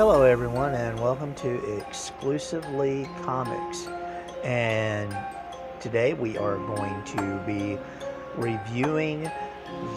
Hello everyone and welcome to Exclusively Comics, and today we are going to be reviewing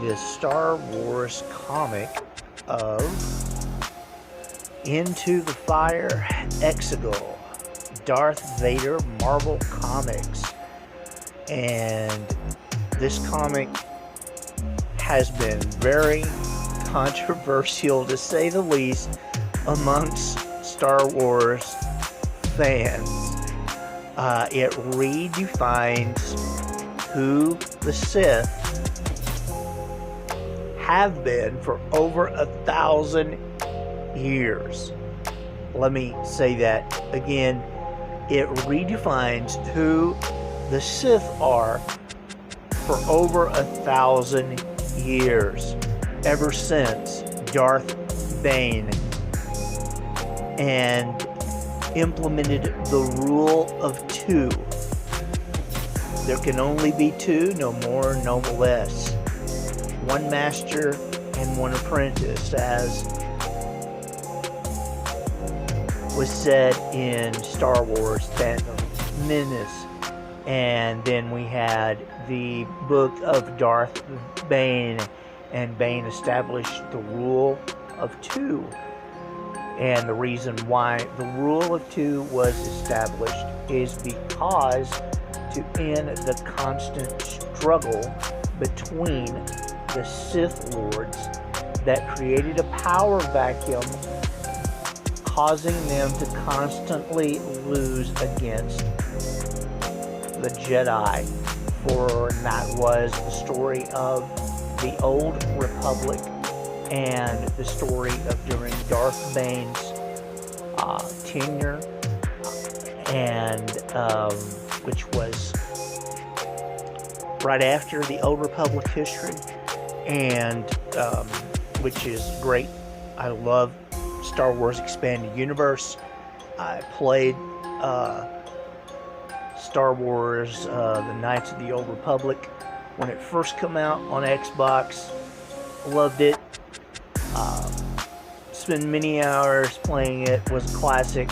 the Star Wars comic of Into the Fire Exegol, Darth Vader Marvel Comics. And this comic has been very controversial, to say the least, amongst Star Wars fans. It redefines who the Sith have been for over 1,000 years. Let me say that again. It redefines who the Sith are for over 1,000 years, ever since Darth Bane and implemented the rule of two. There can only be two, no more, no less. One master and one apprentice, as was said in Star Wars Phantom Menace. And then we had the book of Darth Bane, and Bane established the rule of two. And the reason why the rule of two was established is because to end the constant struggle between the Sith Lords that created a power vacuum, causing them to constantly lose against the Jedi. For that was the story of the Old Republic and the story of during Darth Bane's tenure, and which was right after the Old Republic history, and which is great. I love Star Wars Expanded Universe. I played Star Wars The Knights of the Old Republic when it first came out on Xbox. Loved it. Spent many hours playing it, was a classic,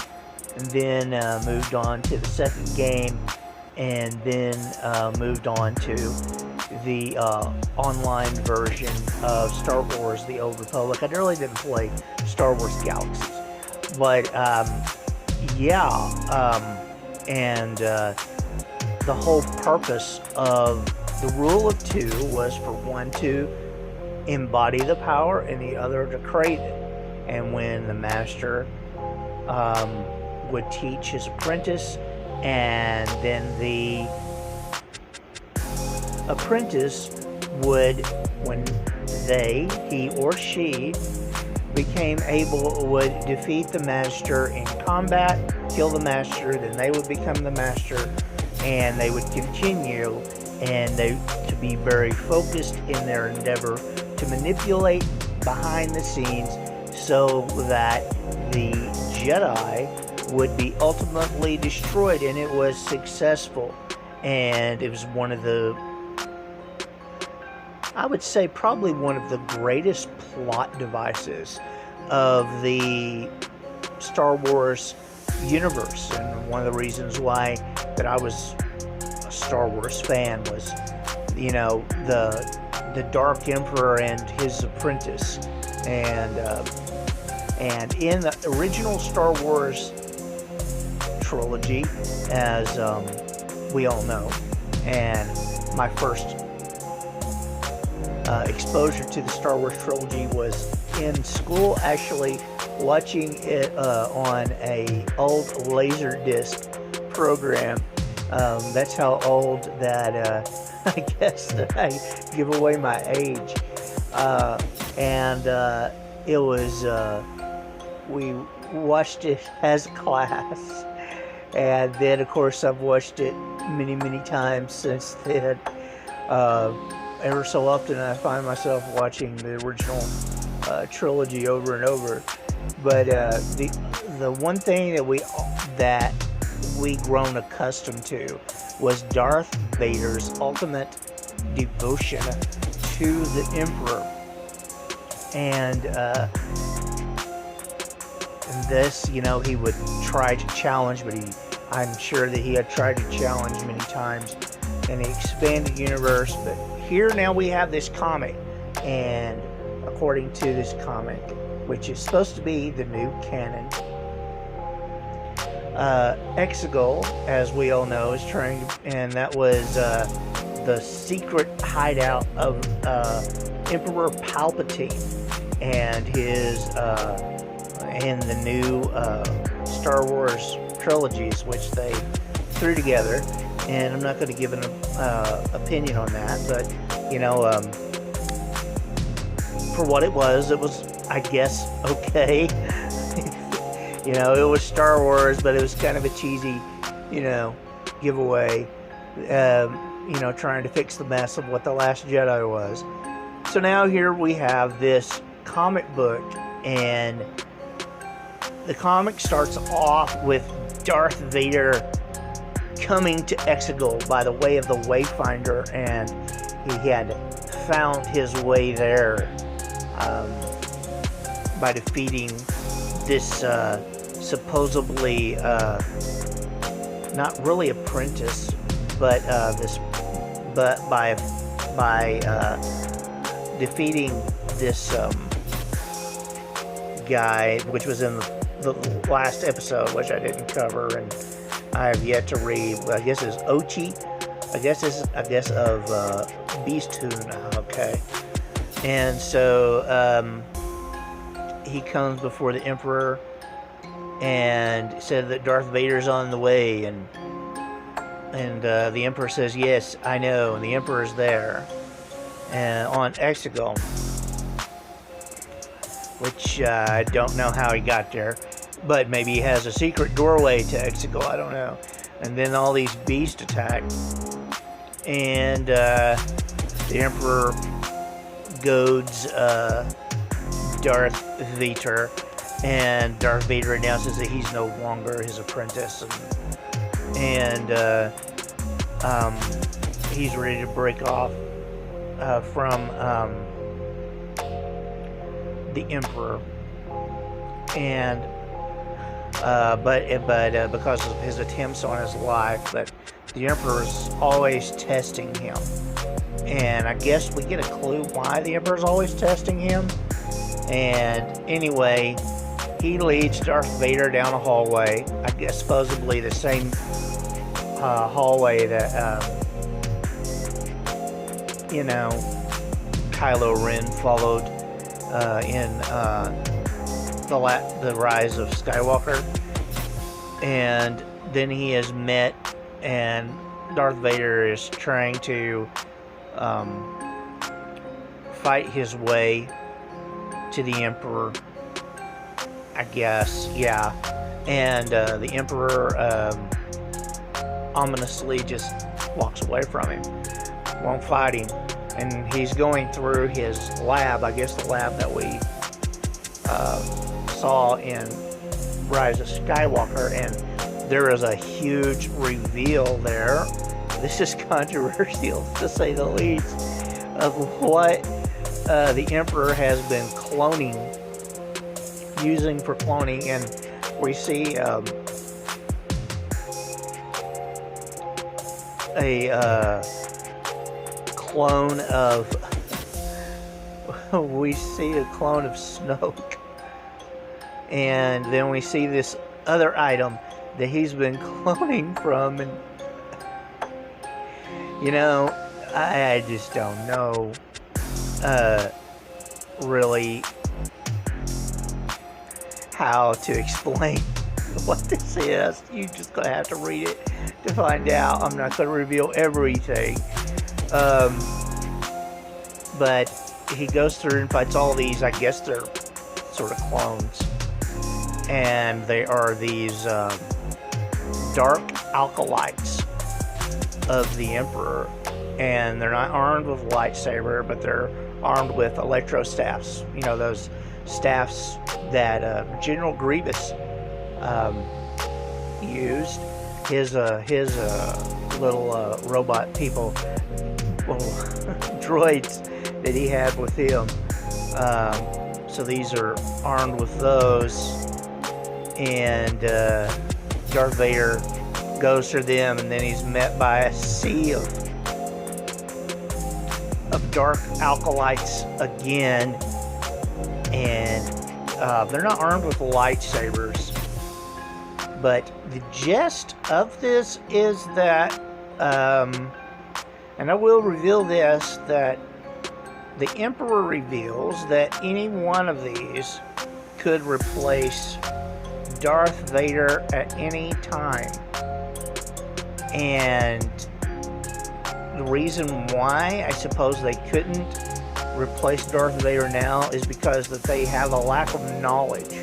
and then moved on to the second game, and then moved on to the online version of Star Wars The Old Republic. I really didn't play Star Wars Galaxies, but and the whole purpose of the rule of two was for one to embody the power and the other to crave it. And when the master would teach his apprentice, and then the apprentice would, when he or she became able, would defeat the master in combat, kill the master, then they would become the master, and they would continue, and they to be very focused in their endeavor to manipulate behind the scenes so that the Jedi would be ultimately destroyed. And it was successful, and it was one of the, I would say, probably one of the greatest plot devices of the Star Wars universe. And one of the reasons why that I was a Star Wars fan was, you know, the Dark Emperor and his apprentice, and in the original Star Wars trilogy, as we all know, and my first exposure to the Star Wars trilogy was in school, actually watching it on a old Laserdisc program. That's how old that I guess that I give away my age. And it was we watched it as class, and then of course I've watched it many times since then. Ever so often I find myself watching the original trilogy over and over. But the one thing that we grown accustomed to was Darth Vader's ultimate devotion to the Emperor, and And this, you know, he would try to challenge, but I'm sure that he had tried to challenge many times in the expanded universe. But here now we have this comic, and according to this comic, which is supposed to be the new canon, Exegol, as we all know, is trying to, and that was the secret hideout of Emperor Palpatine and his in the new Star Wars trilogies, which they threw together. And I'm not going to give an opinion on that, but you know, for what it was, I guess, okay. You know, it was Star Wars, but it was kind of a cheesy, you know, giveaway. You know, trying to fix the mess of what The Last Jedi was. So now here we have this comic book, and the comic starts off with Darth Vader coming to Exegol by the way of the Wayfinder, and he had found his way there by defeating this supposedly not really apprentice, but by defeating this guy, which was in the last episode, which I didn't cover, and I have yet to read. I guess it's Ochi. I guess of Beast Tuna. Okay, and so he comes before the Emperor and said that Darth Vader's on the way, and the Emperor says, "Yes, I know," and the Emperor's there, and on Exegol, which I don't know how he got there, but maybe he has a secret doorway to Exegol, I don't know. And then all these beasts attack, and the Emperor goads Darth Vader, and Darth Vader announces that he's no longer his apprentice, and he's ready to break off from the Emperor, and but because of his attempts on his life, but the Emperor's always testing him, and I guess we get a clue why the Emperor's always testing him. And anyway, he leads Darth Vader down a hallway, I guess supposedly the same hallway that you know, Kylo Ren followed in the Rise of Skywalker. And then he is met, and Darth Vader is trying to fight his way to the Emperor, I guess, yeah. And the Emperor ominously just walks away from him, won't fight him. And he's going through his lab, I guess the lab that we saw in Rise of Skywalker, and there is a huge reveal there. This is controversial, to say the least, of what the Emperor has been using for cloning. And we see a clone of Snoke, and then we see this other item that he's been cloning from, and you know, I just don't know really how to explain what this is. You're just gonna have to read it to find out. I'm not gonna reveal everything, but he goes through and fights all these, I guess they're sort of clones, and they are these dark acolytes of the Emperor, and they're not armed with lightsaber, but they're armed with electro staffs. You know, those staffs that General Grievous used. His little robot people, droids that he had with him. So these are armed with those, and Darth Vader goes to them, and then he's met by a sea of dark acolytes again, and they're not armed with lightsabers. But the gist of this is that, and I will reveal this, that the Emperor reveals that any one of these could replace Darth Vader at any time. And the reason why I suppose they couldn't replace Darth Vader now is because that they have a lack of knowledge.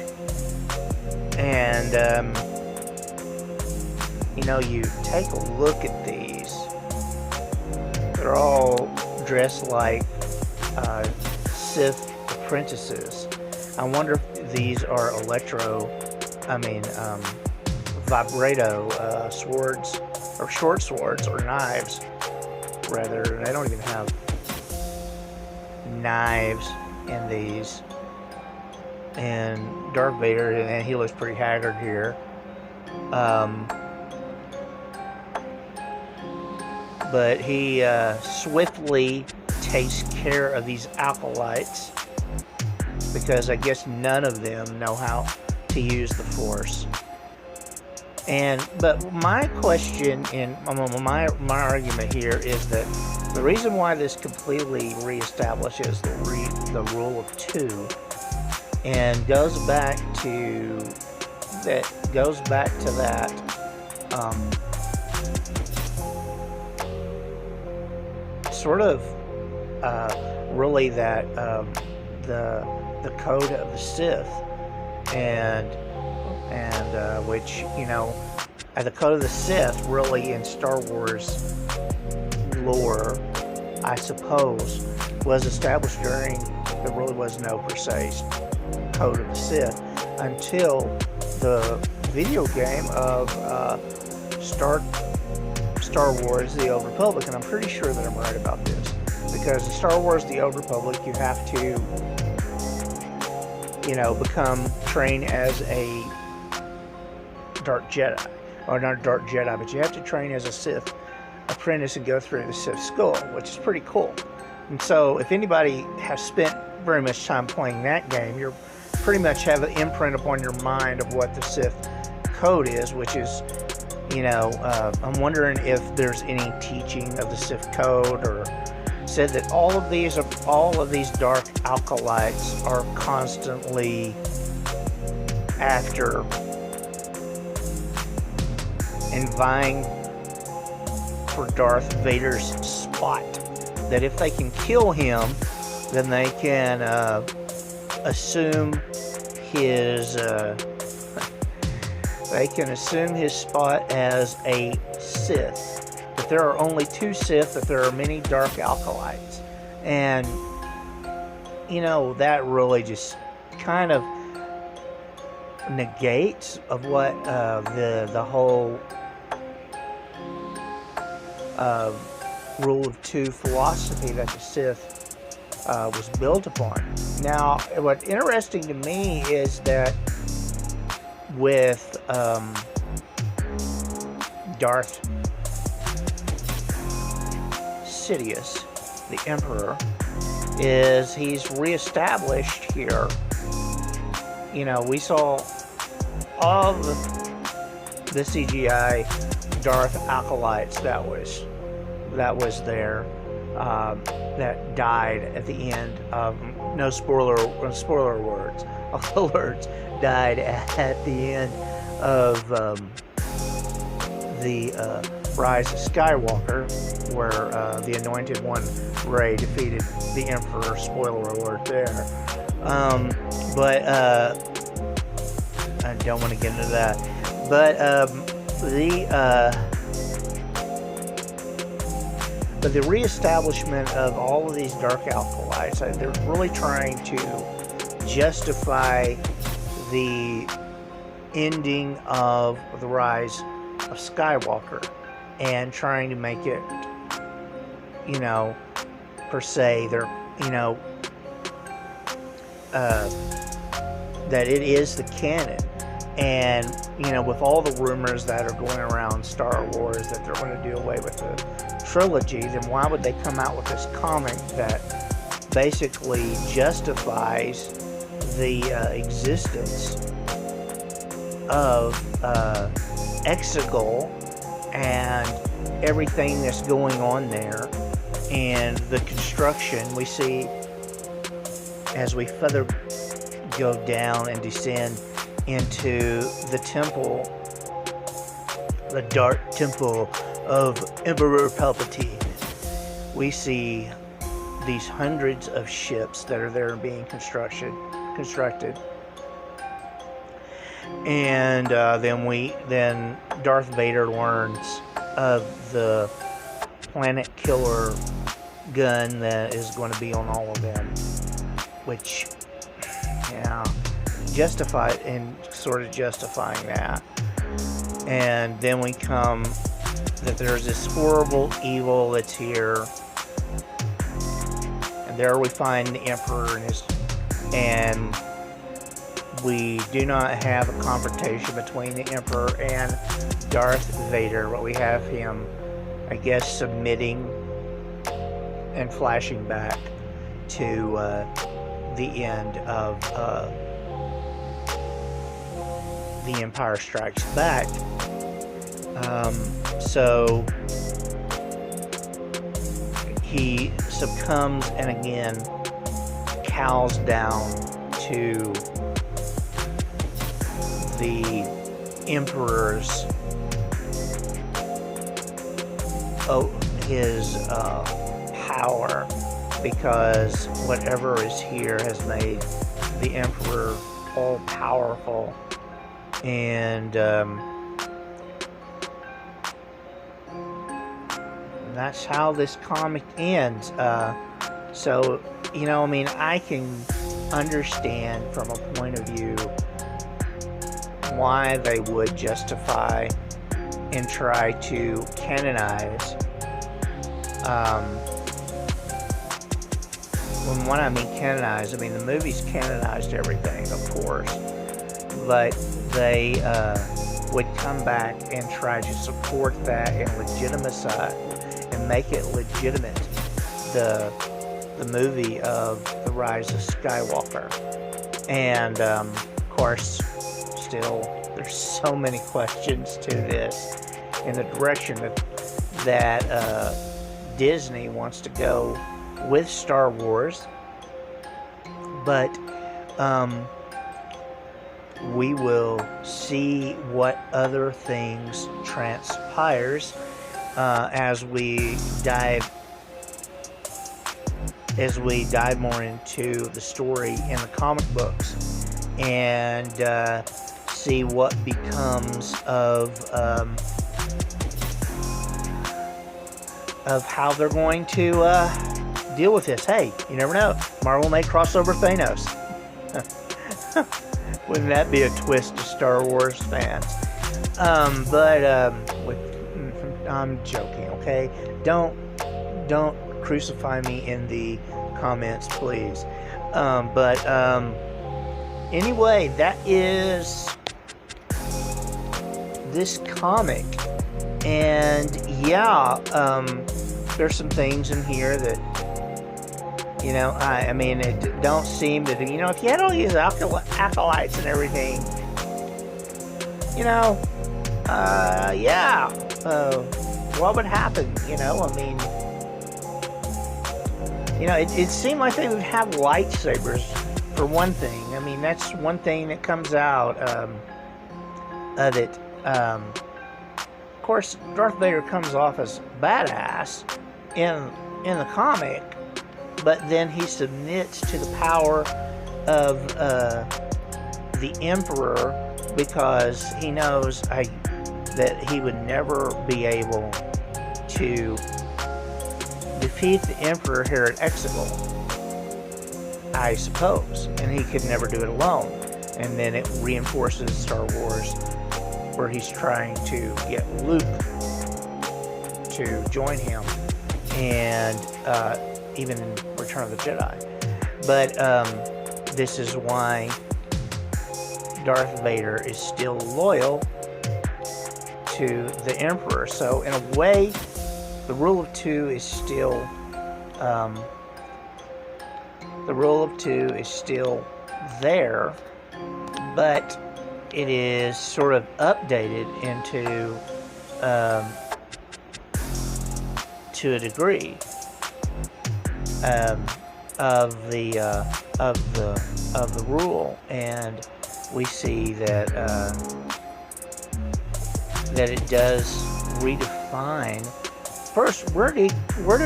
And, you know, you take a look at these. They're all dressed like Sith apprentices. I wonder if these are vibrato swords, or short swords, or knives, rather. They don't even have knives in these. And Darth Vader, and he looks pretty haggard here. But he swiftly takes care of these acolytes, because I guess none of them know how to use the Force. But my question and my argument here is that the reason why this completely reestablishes the rule of two, and goes back to that sort of really that the code of the Sith, and which, you know, the code of the Sith really in Star Wars lore, I suppose, was established during, there really was no precise code of the Sith until the video game of Star Wars The Old Republic. And I'm pretty sure that I'm right about this, because in Star Wars The Old Republic, you have to, you know, train as a Dark Jedi, or not Dark Jedi, but you have to train as a Sith apprentice and go through the Sith School, which is pretty cool. And so if anybody has spent very much time playing that game, you're pretty much have an imprint upon your mind of what the Sith code is, which is, you know, I'm wondering if there's any teaching of the Sith code, or said that all of these dark acolytes are constantly after and vying for Darth Vader's spot. That if they can kill him, then they can assume his spot as a Sith. That there are only two Sith, that there are many dark acolytes. And, you know, that really just kind of negates of what the whole rule of two philosophy that the Sith was built upon. Now, what's interesting to me is that with Darth Sidious, the Emperor, is he's reestablished here. You know, we saw all the CGI Darth acolytes that was there, that died at the end of, no spoiler words, alerts, died at the end of the Rise of Skywalker, where the Anointed One, Rey, defeated the Emperor. Spoiler alert there. But I don't want to get into that. But the reestablishment of all of these dark acolytes, they're really trying to justify the ending of the Rise of Skywalker, and trying to make it, you know, per se, they're, you know, that it is the canon. And, with all the rumors that are going around Star Wars that they're going to do away with the trilogy, then why would they come out with this comic that basically justifies the existence of Exegol and everything that's going on there, and the construction we see as we further go down and descend into the temple, the dark temple of Emperor Palpatine. We see these hundreds of ships that are there being constructed, and then Darth Vader learns of the planet killer gun that is going to be on all of them, which, justifying that. And then we come that there's this horrible evil that's here, and there we find the Emperor and we do not have a confrontation between the Emperor and Darth Vader, but we have him, I guess, submitting and flashing back to the end of The Empire Strikes Back. So he succumbs and again cows down to the Emperor's power, because whatever is here has made the Emperor all powerful, and that's how this comic ends. So I can understand from a point of view why they would justify and try to canonize. When I mean canonize, I mean the movie's canonized everything, of course, but they would come back and try to support that and legitimize and make it legitimate, the movie of The Rise of Skywalker. And of course, still there's so many questions to this in the direction that Disney wants to go with Star Wars, but we will see what other things transpires as we dive more into the story in the comic books, and see what becomes of how they're going to deal with this. Hey, you never know. Marvel may cross over Thanos. Wouldn't that be a twist to Star Wars fans? I'm joking, okay? Don't crucify me in the comments, please. Anyway, that is this comic. And there's some things in here that, I mean, it don't seem to, if you had all these acolytes and everything, what would happen? It seemed like they would have lightsabers, for one thing. I mean, that's one thing that comes out of it. Of course, Darth Vader comes off as badass in the comic, but then he submits to the power of the Emperor, because he knows that he would never be able to defeat the Emperor here at Exegol, I suppose, and he could never do it alone. And then it reinforces Star Wars, where he's trying to get Luke to join him, and even in Return of the Jedi. But this is why Darth Vader is still loyal to the Emperor. So in a way, the rule of two is still there, but it is sort of updated into to a degree of the rule, and we see that that it does redefine. First, where did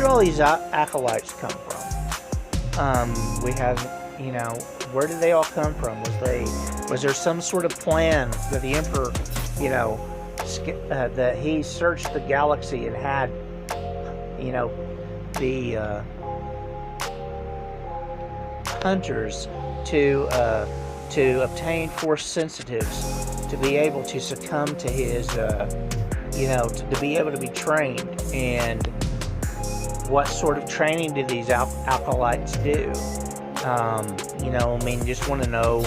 all these acolytes come from? We have, where did they all come from? Was there some sort of plan that the Emperor, that he searched the galaxy and had, the hunters to obtain force sensitives to be able to succumb to his, to be able to be trained? And what sort of training do these acolytes do? Just want to know.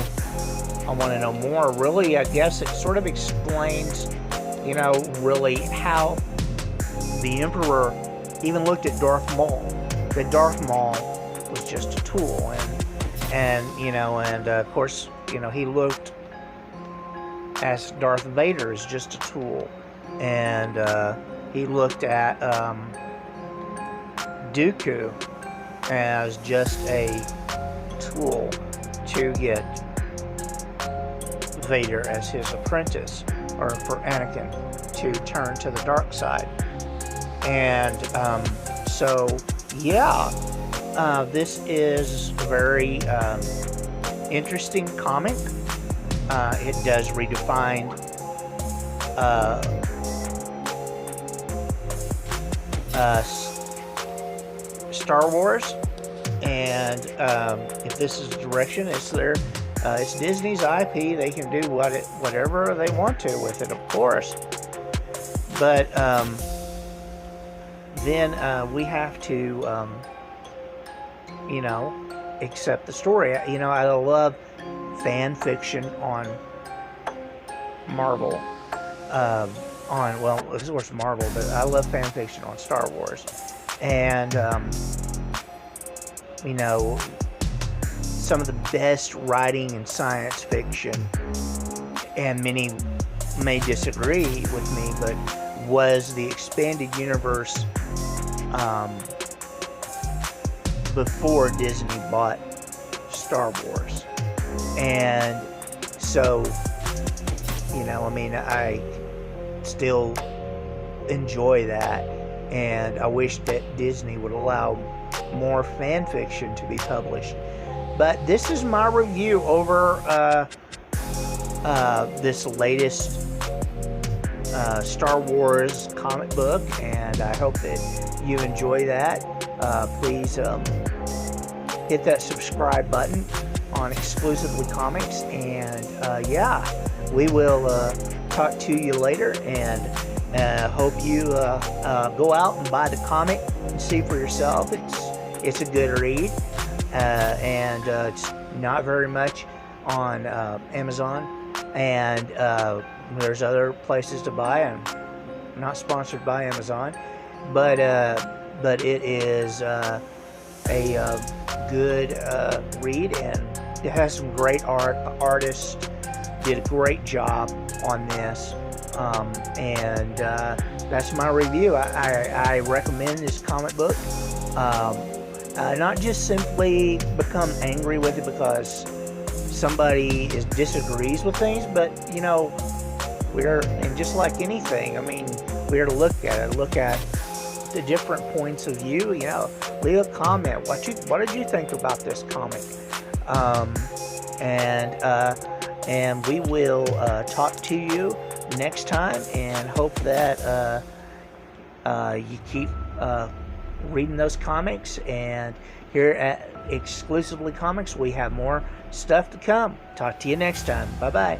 I want to know more. Really, I guess it sort of explains, really how the Emperor even looked at Darth Maul. That Darth Maul was just a tool, and of course, he looked as Darth Vader as just a tool, and he looked at Dooku as just a tool to get Vader as his apprentice, or for Anakin to turn to the dark side. And this is a very interesting comic. It does redefine Star Wars, and if this is the direction, it's Disney's IP. They can do whatever they want to with it, of course. But then we have to, accept the story. I love fan fiction on Marvel. Of course Marvel, but I love fan fiction on Star Wars. And some of the best writing in science fiction, and many may disagree with me, but was the expanded universe before Disney bought Star Wars. And so, I still enjoy that, and I wish that Disney would allow more fan fiction to be published. But this is my review over this latest Star Wars comic book, and I hope that you enjoy that. Please hit that subscribe button on Exclusively Comics, and we will talk to you later, and hope you go out and buy the comic and see for yourself. It's a good read, and it's not very much on Amazon, and there's other places to buy. I'm not sponsored by Amazon, but it is a good read, and it has some great art. The artist did a great job on this, and that's my review. I recommend this comic book. Not just simply become angry with it because somebody disagrees with things, but and just like anything, we're to look at the different points of view. Leave a comment. What did you think about this comic? And we will talk to you next time, and hope that you keep reading those comics. And here at Exclusively Comics, we have more stuff to come. Talk to you next time. Bye bye.